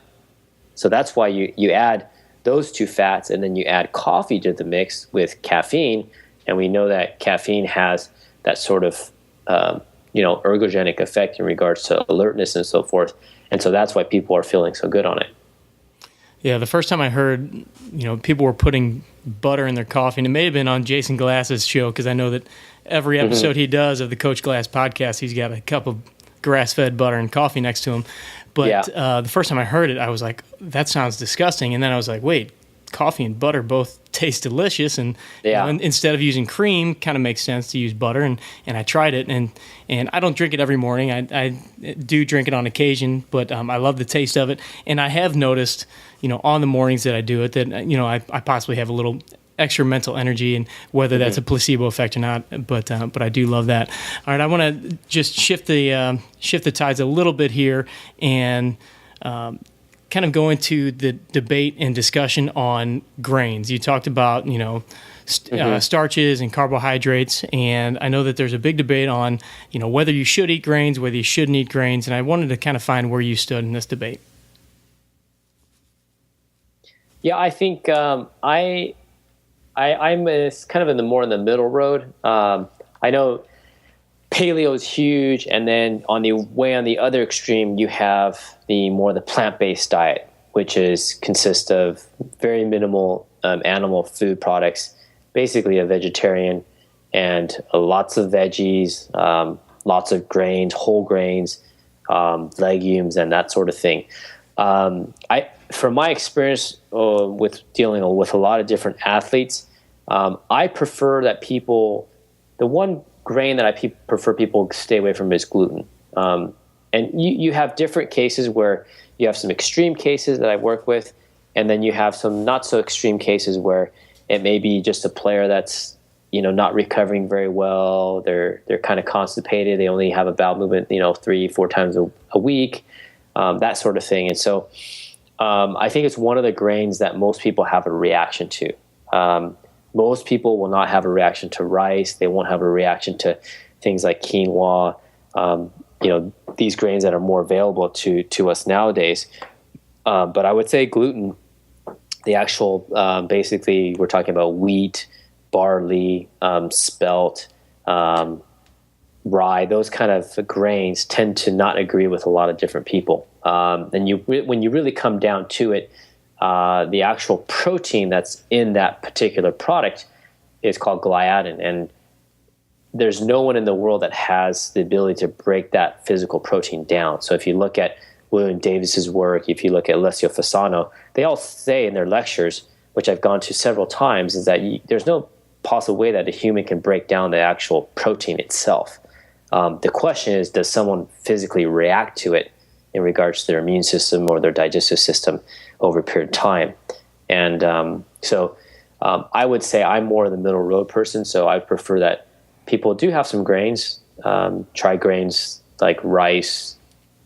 So that's why you add those 2 fats, and then you add coffee to the mix with caffeine, and we know that caffeine has that sort of ergogenic effect in regards to alertness and so forth. And so that's why people are feeling so good on it. Yeah, the first time I heard, people were putting butter in their coffee, and it may have been on Jason Glass's show, because I know that every episode he does of the Coach Glass podcast, he's got a cup of grass-fed butter and coffee next to him. But the first time I heard it, I was like, that sounds disgusting. And then I was like, wait, coffee and butter both taste delicious, and Yeah. instead of using cream, kind of makes sense to use butter. And I tried it, and I don't drink it every morning. I do drink it on occasion, but I love the taste of it. And I have noticed, on the mornings that I do it, that I possibly have a little extra mental energy, and whether that's a placebo effect or not, but I do love that. All right, I want to just shift the tides a little bit here, and kind of go into the debate and discussion on grains. You talked about starches and carbohydrates, and I know that there's a big debate on whether you should eat grains, whether you shouldn't eat grains, and I wanted to kind of find where you stood in this debate. Yeah, I think I'm kind of in the middle road. I know paleo is huge, and then on the other extreme, you have the plant-based diet, which consists of very minimal animal food products, basically a vegetarian, and lots of veggies, lots of grains, whole grains, legumes, and that sort of thing. From my experience with dealing with a lot of different athletes, I prefer that the one grain that I prefer people stay away from is gluten. And you have different cases where you have some extreme cases that I work with, and then you have some not so extreme cases where it may be just a player that's not recovering very well. They're kind of constipated. They only have a bowel movement 3-4 times a week, that sort of thing. And so I think it's one of the grains that most people have a reaction to. Most people will not have a reaction to rice. They won't have a reaction to things like quinoa, these grains that are more available to us nowadays. But I would say gluten, the actual, basically we're talking about wheat, barley, spelt, rye, those kind of grains tend to not agree with a lot of different people. And when you really come down to it, the actual protein that's in that particular product is called gliadin, and there's no one in the world that has the ability to break that physical protein down. So if you look at William Davis's work, if you look at Alessio Fasano, they all say in their lectures, which I've gone to several times, is that there's no possible way that a human can break down the actual protein itself. The question is, does someone physically react to it in regards to their immune system or their digestive system over a period of time? And so I would say I'm more of the middle road person, so I prefer that people do have some grains, try grains like rice,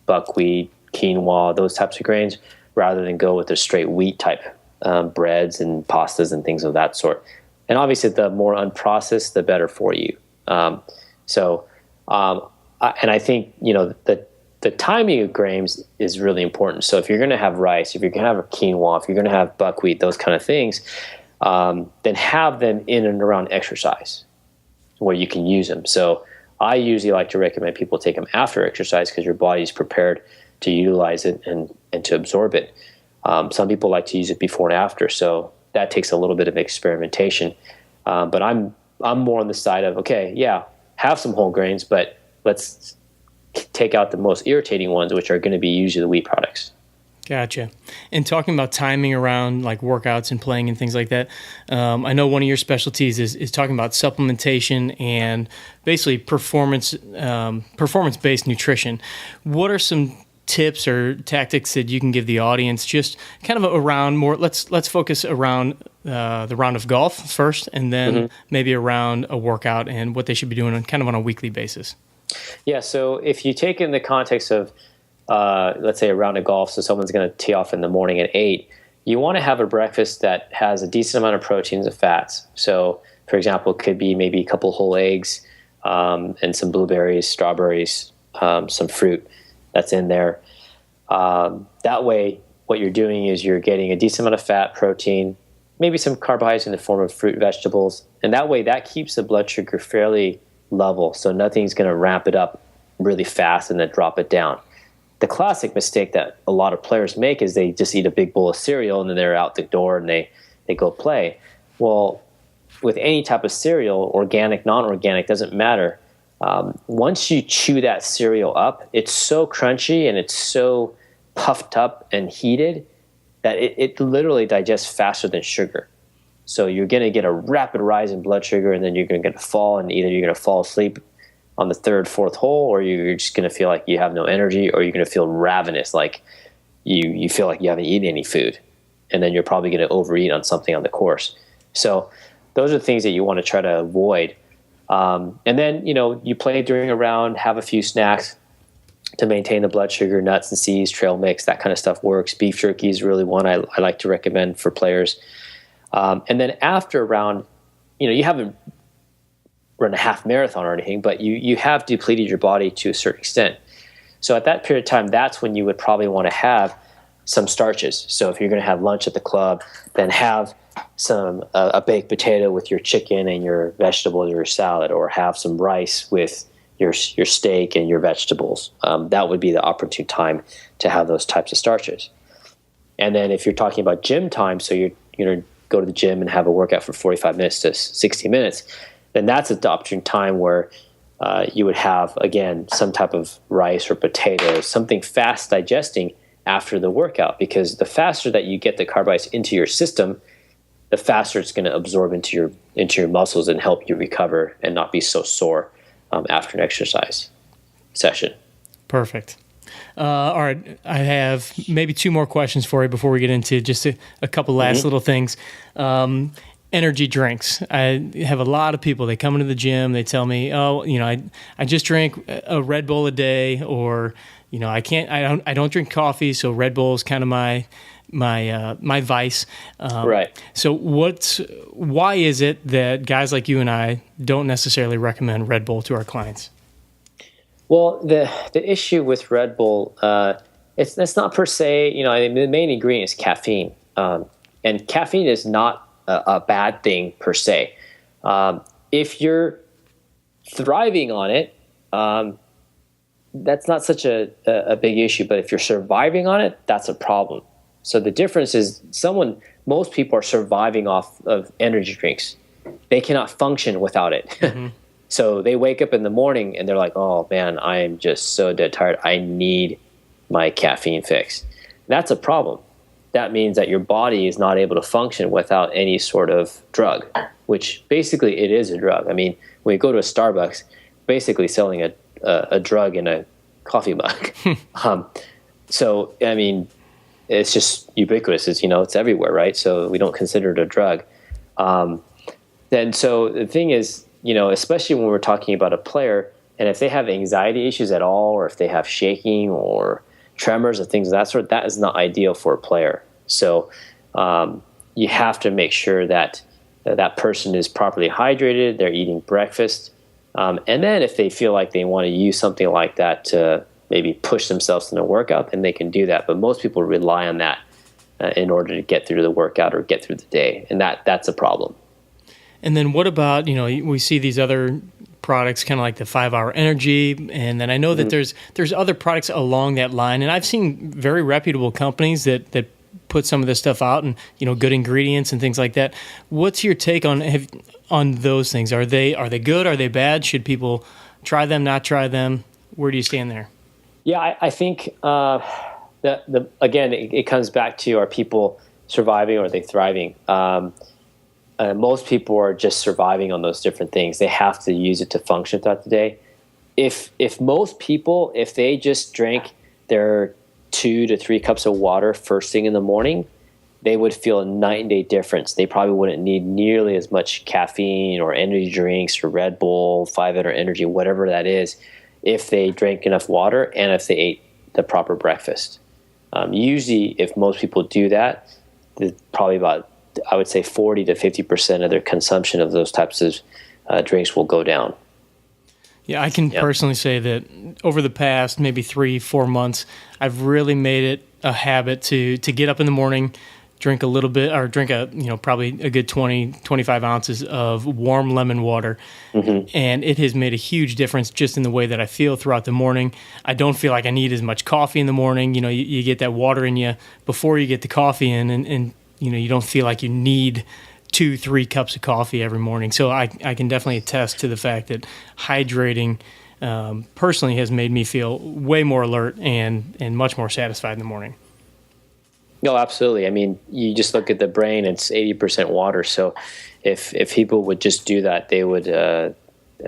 buckwheat, quinoa, those types of grains, rather than go with the straight wheat type breads and pastas and things of that sort. And obviously, the more unprocessed, the better for you. And I think the timing of grains is really important. So if you're going to have rice, if you're going to have quinoa, if you're going to have buckwheat, those kind of things, then have them in and around exercise where you can use them. So I usually like to recommend people take them after exercise because your body's prepared to utilize it and to absorb it. Some people like to use it before and after, so that takes a little bit of experimentation. But I'm more on the side of, okay, yeah, have some whole grains, but let's take out the most irritating ones, which are going to be usually the wheat products. Gotcha. And talking about timing around like workouts and playing and things like that, I know one of your specialties is talking about supplementation and basically performance-based nutrition. What are some tips or tactics that you can give the audience, just kind of around more, let's focus around the round of golf first, and then maybe around a workout and what they should be doing on a weekly basis? Yeah, so if you take in the context of, let's say a round of golf, so someone's going to tee off in the morning at 8, you want to have a breakfast that has a decent amount of proteins and fats. So, for example, it could be maybe a couple whole eggs and some blueberries, strawberries, some fruit that's in there. That way, what you're doing is you're getting a decent amount of fat, protein, maybe some carbohydrates in the form of fruit, vegetables, and that way that keeps the blood sugar fairly level, so nothing's going to ramp it up really fast and then drop it down. The classic mistake that a lot of players make is they just eat a big bowl of cereal and then they're out the door and they go play. Well, with any type of cereal, organic, non-organic, doesn't matter. Once you chew that cereal up, it's so crunchy and it's so puffed up and heated that it literally digests faster than sugar. So you're going to get a rapid rise in blood sugar, and then you're going to get a fall, and either you're going to fall asleep on the third, fourth hole, or you're just going to feel like you have no energy, or you're going to feel ravenous, like you feel like you haven't eaten any food, and then you're probably going to overeat on something on the course. So those are things that you want to try to avoid. And then, you play during a round, have a few snacks to maintain the blood sugar, nuts and seeds, trail mix, that kind of stuff works. Beef jerky is really one I like to recommend for players. And then after a round, you haven't run a half marathon or anything, but you have depleted your body to a certain extent. So at that period of time, that's when you would probably want to have some starches. So if you're going to have lunch at the club, then have a baked potato with your chicken and your vegetables or your salad, or have some rice with your steak and your vegetables. That would be the opportune time to have those types of starches. And then if you're talking about gym time, so you're going to go to the gym and have a workout for 45 minutes to 60 minutes, then that's the opportune time where you would have, again, some type of rice or potatoes, something fast digesting after the workout, because the faster that you get the carbohydrates into your system, the faster it's going to absorb into your muscles and help you recover and not be so sore after an exercise session. Perfect. All right, I have maybe two more questions for you before we get into just a couple last little things. Energy drinks. I have a lot of people, they come into the gym, they tell me, I just drink a Red Bull a day, or, I don't drink coffee, so Red Bull is kind of my vice. Right. So why is it that guys like you and I don't necessarily recommend Red Bull to our clients? Well, the issue with Red Bull, it's not per se, the main ingredient is caffeine. And caffeine is not a bad thing per se. If you're thriving on it, that's not such a big issue. But if you're surviving on it, that's a problem. So the difference is most people are surviving off of energy drinks. They cannot function without it. Mm-hmm. So they wake up in the morning and they're like, oh man, I am just so dead tired. I need my caffeine fix. That's a problem. That means that your body is not able to function without any sort of drug, which basically it is a drug. I mean, when you go to a Starbucks, basically selling a drug in a coffee mug. So, I mean, it's just ubiquitous. It's everywhere, right? So we don't consider it a drug. Then so the thing is, especially when we're talking about a player, and if they have anxiety issues at all, or if they have shaking or tremors and things of that sort, that is not ideal for a player. So you have to make sure that that person is properly hydrated, they're eating breakfast, and then if they feel like they want to use something like that to maybe push themselves in a workout, then they can do that. But most people rely on that in order to get through the workout or get through the day, and that's a problem. And then what about, we see these other products, kind of like the 5-Hour Energy, and then I know that there's other products along that line, and I've seen very reputable companies that put some of this stuff out, and good ingredients and things like that. What's your take on those things? Are they good? Are they bad? Should people try them? Not try them? Where do you stand there? Yeah, I think again it comes back to, are people surviving or are they thriving? Most people are just surviving on those different things. They have to use it to function throughout the day. If most people, if they just drank their 2 to 3 cups of water first thing in the morning, they would feel a night and day difference. They probably wouldn't need nearly as much caffeine or energy drinks or Red Bull, 5-Hour Energy, whatever that is, if they drank enough water and if they ate the proper breakfast. Usually, if most people do that, probably about, I would say 40 to 50% of their consumption of those types of drinks will go down. Yeah, I can personally say that over the past maybe 3-4 months, I've really made it a habit to get up in the morning, drink a little bit, or drink probably a good 20-25 ounces of warm lemon water. Mm-hmm. And it has made a huge difference just in the way that I feel throughout the morning. I don't feel like I need as much coffee in the morning. You get that water in you before you get the coffee in, and you don't feel like you need 2-3 cups of coffee every morning. So I can definitely attest to the fact that hydrating personally has made me feel way more alert and much more satisfied in the morning. No, absolutely. I mean, you just look at the brain; it's 80% water. So, if people would just do that, they would.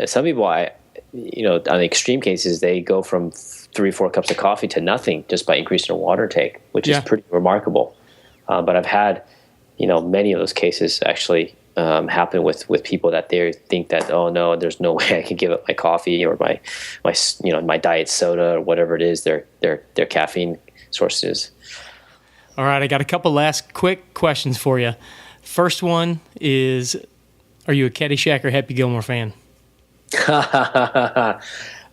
Some people, on the extreme cases, they go from 3-4 cups of coffee to nothing just by increasing their water intake, which is pretty remarkable. But I've had, many of those cases actually happen with people that they think that, oh no, there's no way I can give up my coffee or my diet soda or whatever it is their caffeine source is. All right, I got a couple last quick questions for you. First one is, are you a Caddyshack or Happy Gilmore fan? Oh,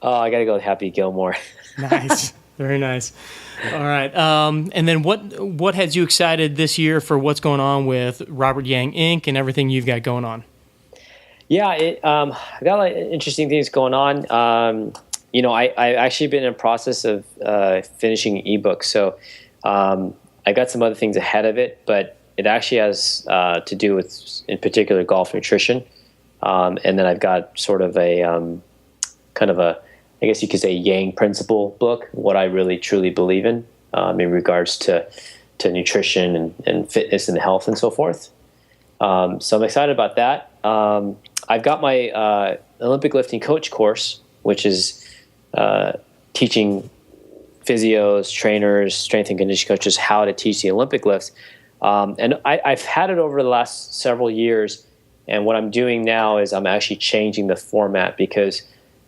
I got to go with Happy Gilmore. Nice. Very nice. All right. And then what has you excited this year for what's going on with Robert Yang Inc. and everything you've got going on? Yeah, I've got a lot of interesting things going on. I've actually been in the process of finishing an ebook. So I got some other things ahead of it, but it actually has to do with, in particular, golf nutrition. And then I've got sort of a kind of a, I guess you could say, Yang principle book, what I really truly believe in regards to nutrition and fitness and health and so forth. So I'm excited about that. I've got my Olympic lifting coach course, which is teaching physios, trainers, strength and conditioning coaches how to teach the Olympic lifts. And I've had it over the last several years. And what I'm doing now is I'm actually changing the format, because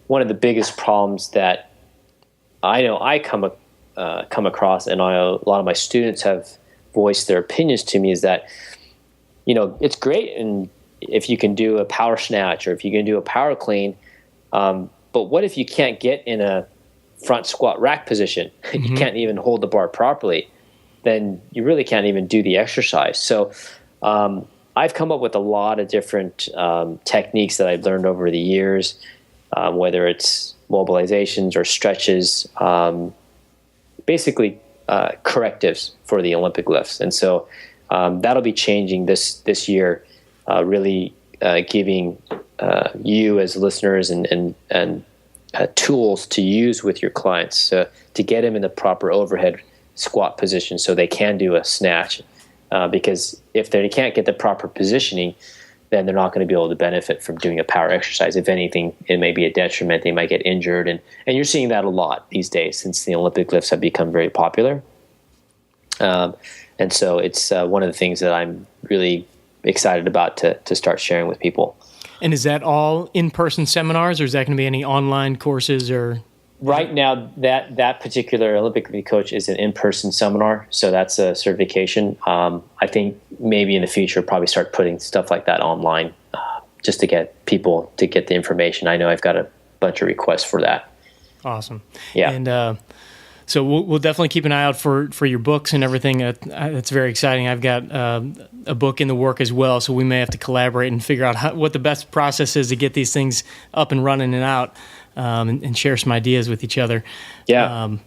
one of the biggest problems that I know I come across, and a lot of my students have voiced their opinions to me, is that, it's great and if you can do a power snatch or if you can do a power clean, but what if you can't get in a front squat rack position? Mm-hmm. You can't even hold the bar properly. Then you really can't even do the exercise. So I've come up with a lot of different techniques that I've learned over the years, whether it's mobilizations or stretches, basically correctives for the Olympic lifts. And so that'll be changing this year, really giving you as listeners and tools to use with your clients to get them in the proper overhead squat position so they can do a snatch. Because if they can't get the proper positioning, then they're not going to be able to benefit from doing a power exercise. If anything, it may be a detriment. They might get injured. And you're seeing that a lot these days since the Olympic lifts have become very popular. And so it's one of the things that I'm really excited about to start sharing with people. And is that all in-person seminars, or is that going to be any online courses? Or right now, that particular Olympic lifting coach is an in-person seminar, so that's a certification. I think maybe in the future, probably start putting stuff like that online, just to get people to get the information. I know I've got a bunch of requests for that. Awesome. Yeah. And so we'll definitely keep an eye out for your books and everything. That's very exciting. I've got a book in the work as well, so we may have to collaborate and figure out what the best process is to get these things up and running and out, and share some ideas with each other. Yeah.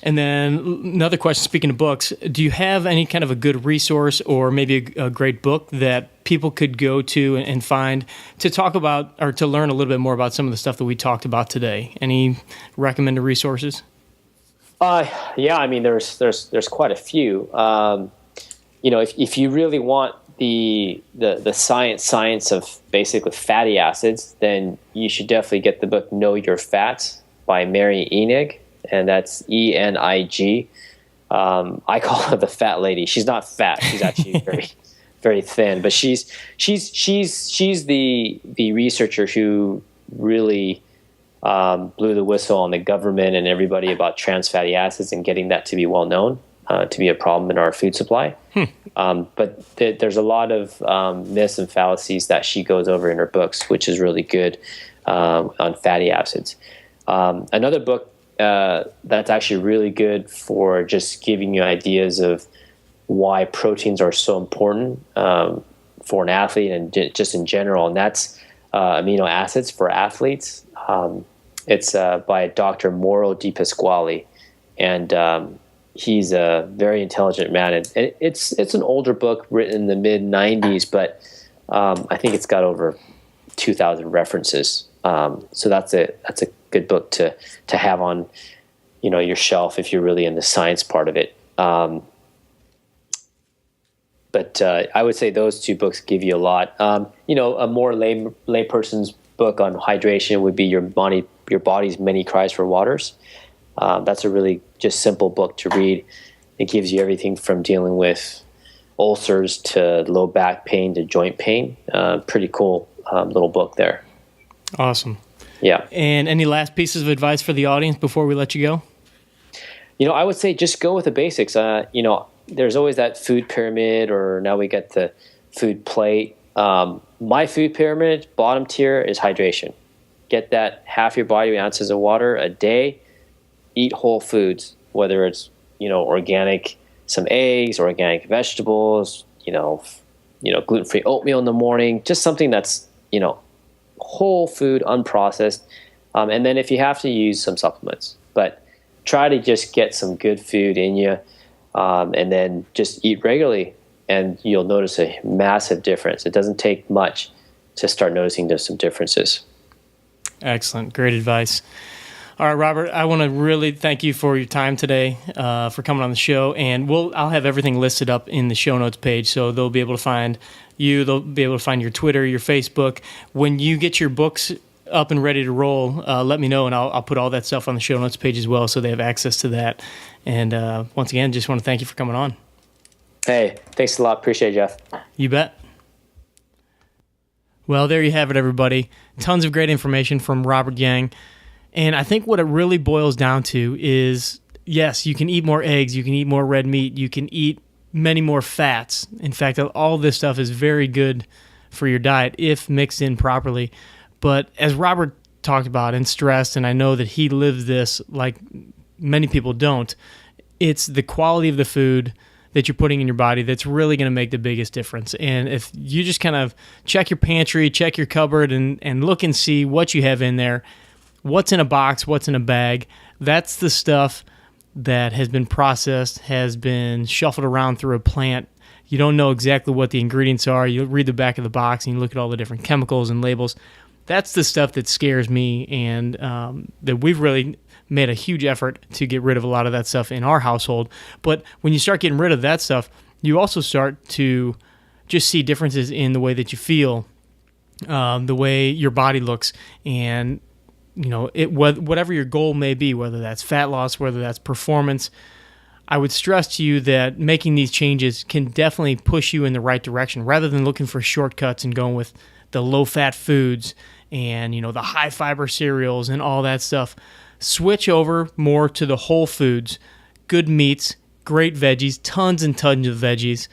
And then another question, speaking of books, do you have any kind of a good resource or maybe a great book that people could go to and find to talk about or to learn a little bit more about some of the stuff that we talked about today? Any recommended resources? Yeah, I mean, there's quite a few. If you really want the science of basically fatty acids, then you should definitely get the book Know Your Fats by Mary Enig, and that's Enig. I call her the fat lady. She's not fat. She's actually very, very thin. But she's the researcher who really blew the whistle on the government and everybody about trans fatty acids and getting that to be well known, to be a problem in our food supply. But there's a lot of myths and fallacies that she goes over in her books, which is really good on fatty acids. Another book that's actually really good for just giving you ideas of why proteins are so important for an athlete and just in general, and that's amino acids for athletes. It's by Dr. Mauro Di Pasquale, and he's a very intelligent man. And it's an older book written in the mid-'90s, but I think it's got over 2,000 references. So that's a good book to have on your shelf if you're really in the science part of it. But I would say those two books give you a lot. A more layperson's book on hydration would be Your Body's Many Cries for Waters. That's a really just simple book to read. It gives you everything from dealing with ulcers to low back pain to joint pain. Pretty cool little book there. Awesome. Yeah. And any last pieces of advice for the audience before we let you go? I would say just go with the basics. There's always that food pyramid, or now we get the food plate. My food pyramid, bottom tier, is hydration. Get that half your body ounces of water a day. Eat whole foods, whether it's organic, some eggs, organic vegetables, gluten-free oatmeal in the morning, just something that's whole food, unprocessed, and then if you have to, use some supplements, but try to just get some good food in you, and then just eat regularly, and you'll notice a massive difference. It doesn't take much to start noticing there's some differences. Excellent. Great advice. All right, Robert, I want to really thank you for your time today, for coming on the show, and I'll have everything listed up in the show notes page, so they'll be able to find you, they'll be able to find your Twitter, your Facebook. When you get your books up and ready to roll, let me know, and I'll put all that stuff on the show notes page as well, so they have access to that. And once again, just want to thank you for coming on. Hey, thanks a lot. Appreciate it, Jeff. You bet. Well, there you have it, everybody. Tons of great information from Robert Yang. And I think what it really boils down to is, yes, you can eat more eggs, you can eat more red meat, you can eat many more fats. In fact, all this stuff is very good for your diet if mixed in properly. But as Robert talked about and stressed, and I know that he lives this like many people don't, it's the quality of the food that you're putting in your body that's really going to make the biggest difference. And if you just kind of check your pantry, check your cupboard, and look and see what you have in there, what's in a box, what's in a bag, that's the stuff that has been processed, has been shuffled around through a plant. You don't know exactly what the ingredients are. You read the back of the box and you look at all the different chemicals and labels. That's the stuff that scares me, and that we've really made a huge effort to get rid of a lot of that stuff in our household. But when you start getting rid of that stuff, you also start to just see differences in the way that you feel, the way your body looks, and whatever your goal may be, whether that's fat loss, whether that's performance, I would stress to you that making these changes can definitely push you in the right direction, rather than looking for shortcuts and going with the low-fat foods and the high-fiber cereals and all that stuff. Switch over more to the whole foods, good meats, great veggies, tons and tons of veggies,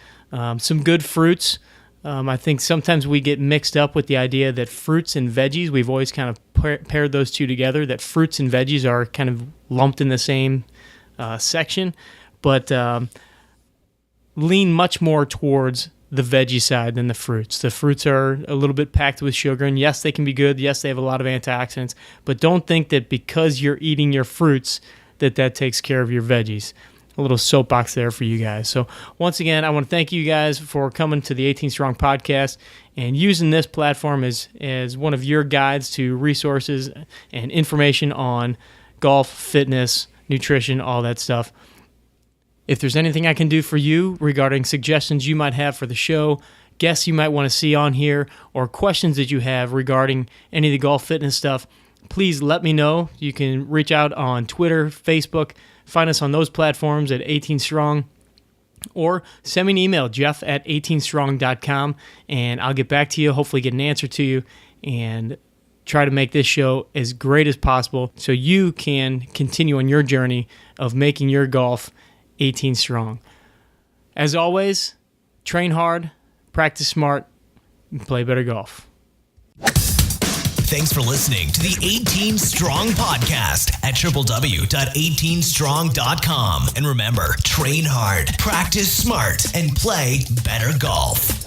some good fruits. I think sometimes we get mixed up with the idea that fruits and veggies, we've always kind of paired those two together, that fruits and veggies are kind of lumped in the same section, but lean much more towards the veggie side than the fruits. The fruits are a little bit packed with sugar, and yes, they can be good. Yes, they have a lot of antioxidants, but don't think that because you're eating your fruits that takes care of your veggies. A little soapbox there for you guys. So once again, I want to thank you guys for coming to the 18 Strong podcast and using this platform as one of your guides to resources and information on golf, fitness, nutrition, all that stuff. If there's anything I can do for you regarding suggestions you might have for the show, guests you might want to see on here, or questions that you have regarding any of the golf fitness stuff, please let me know. You can reach out on Twitter, Facebook, find us on those platforms at 18 Strong, or send me an email, jeff@18strong.com, and I'll get back to you, hopefully get an answer to you, and try to make this show as great as possible so you can continue on your journey of making your golf 18 Strong. As always, train hard, practice smart, and play better golf. Thanks for listening to the 18 Strong podcast at www.18strong.com. And remember, train hard, practice smart, and play better golf.